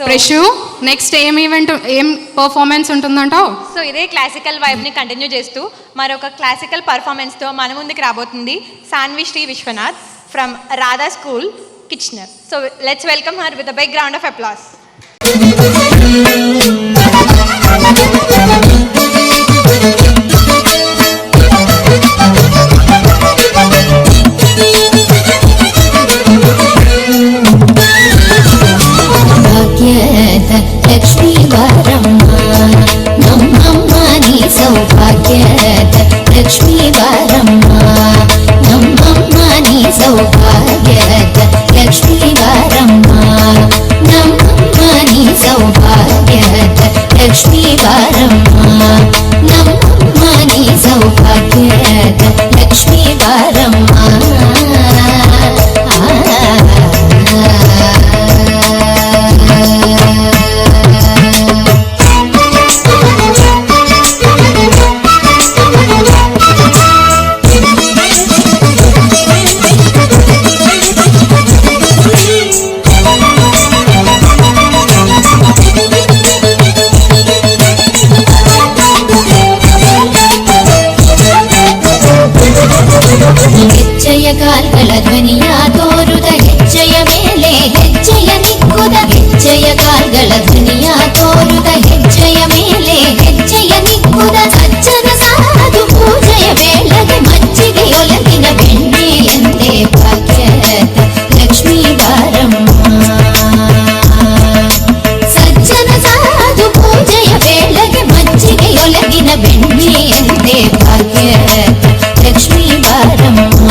ప్రెషు next ఏం performance ఉంటుందంటావు? So ఇదే క్లాసికల్ వైబ్ని కంటిన్యూ చేస్తూ మరొక క్లాసికల్ పర్ఫార్మెన్స్తో మన ముందుకు రాబోతుంది Sanvi Sri Vishwanath from Radha school Kitchener. So let's welcome her with a big round of applause. Lakshmi వారమ్మ నమ్మమ్మ నీ సౌభాగ్యత లక్ష్మీ వారమ్మ నమ్మమ్మ నీ సౌభాగ్యత లక్ష్మీ వారమ్మ నమ్మమ్మ నీ సౌభాగ్యత లక్ష్మీ వారమ్మ నమ్మమ్మ నీ సౌభాగ్యత లక్ష్మీ వారమ్మ. ಹೆಜ್ಜೆಯ ಕಾಲ್ಗಳ ಧ್ವನಿಯ ತೋರುದ ಹೆಜ್ಜೆಯ ಮೇಲೆ ಹೆಜ್ಜೆಯ ನಿಕ್ಕುದ ಹೆಜ್ಜೆಯ ಕಾಲ್ಗಳ ಧ್ವನಿಯ ತೋರುದ ಹೆಜ್ಜೆಯ ಮೇಲೆ ಹೆಜ್ಜೆಯ ನಿಕ್ಕುದ ಸಜ್ಜನ ಸಾಧು ಪೂಜೆಯ ವೇಳೆಗೆ ಮಜ್ಜಿಗೆಯೊಲಗಿನ ಬೆಣ್ಣೆಯಂತೆ ಭಾಗ್ಯದ ಲಕ್ಷ್ಮೀ ವಾರಮ್ಮ. ಸಜ್ಜನ ಸಾಧು ಪೂಜೆಯ ವೇಳೆಗೆ ಮಜ್ಜಿಗೆಯೊಲಗಿನ ಬೆಣ್ಣೆಯಂತೆ ಭಾಗ್ಯದ ಲಕ್ಷ್ಮೀ ವಾರಮ್ಮ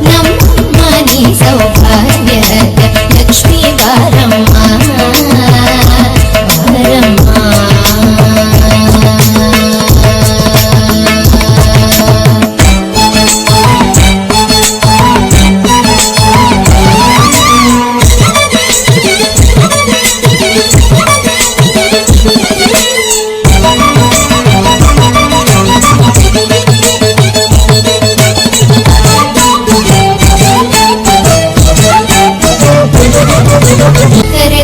ನಮ್ಮಮ್ಮ ನೀ ಸೌಭಾಗ್ಯದ ಲಕ್ಷ್ಮೀ ವಾರಮ್ಮ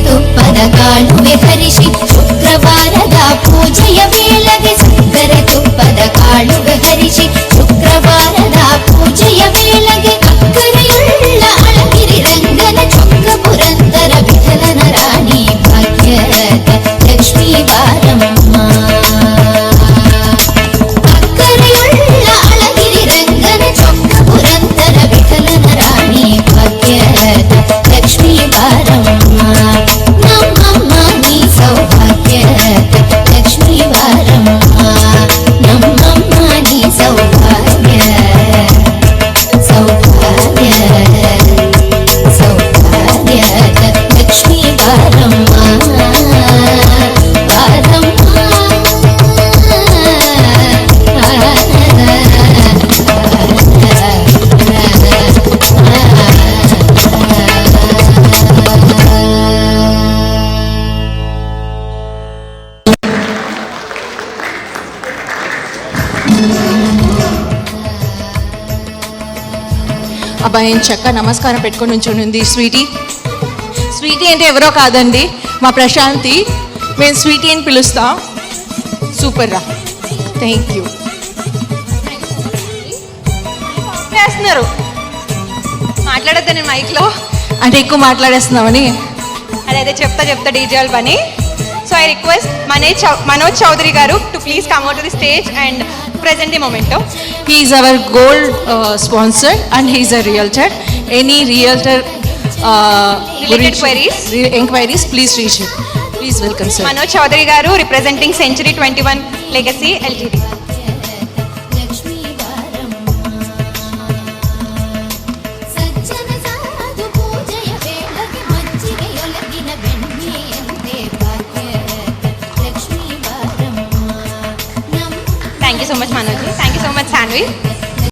ತುಪ್ಪದ ಕಾಳುವೆ ಹರಿಸಿ ಶುಕ್ರವಾರದ ಪೂಜೆಯ ವೇಳೆಗೆ ಸಕ್ಕರೆ ತುಪ್ಪದ ಕಾಳುವೆ ಹರಿಸಿ ಶುಕ್ರವಾರದ ಪೂಜೆಯ ವೇಳೆಗೆ ಅಕ್ಕರೆಯುಳ್ಳ ಅಳಗಿರಿ ರಂಗನ ಚೊಕ್ಕ ಪುರಂದರ ವಿಠಲನ ರಾಣಿ ಭಾಗ್ಯದ ಲಕ್ಷ್ಮೀ ವಾರಮ್ಮ. ಅಕ್ಕರೆಯುಳ್ಳ ಅಳಗಿರಿ ರಂಗನ ಚೊಕ್ಕ ಪುರಂದರ ವಿಠಲನ ರಾಣಿ ಭಾಗ್ಯದ ಲಕ್ಷ್ಮೀ ವಾರಮ್ಮ ನಮ್ಮಮ್ಮ ನೀ ಸೌಭಾಗ್ಯದ ಲಕ್ಷ್ಮೀ ವಾರಮ್ಮ ನಮ್ಮಮ್ಮ ನೀ ಸೌಭಾಗ್ಯ ಸೌಭಾಗ್ಯದ ಸೌಭಾಗ್ಯದ ಲಕ್ಷ್ಮೀ ವಾರಮ್ಮ అబ్బాయి చక్క నమస్కారం పెట్టుకొని ఉంచుంది. స్వీటీ అంటే ఎవరో కాదండి, మా ప్రశాంతి. మేము స్వీటీ అని పిలుస్తాం. సూపర్ రా, థ్యాంక్ యూ. చేస్తున్నారు మాట్లాడొద్దు నేను మైక్లో అంటే ఎక్కువ మాట్లాడేస్తున్నామని. అదే చెప్తా డీజేల్ పని. So I request Manoj Chaudhary గారు to please come out to the stage and present the momento. He is our gold sponsor and he is a realtor. Any realtor related inquiries please reach him. Please welcome sir. Manoj Chaudhary garu representing Century 21 Legacy LTD. Thank you so much Manoj. Thank you so much Sanvi.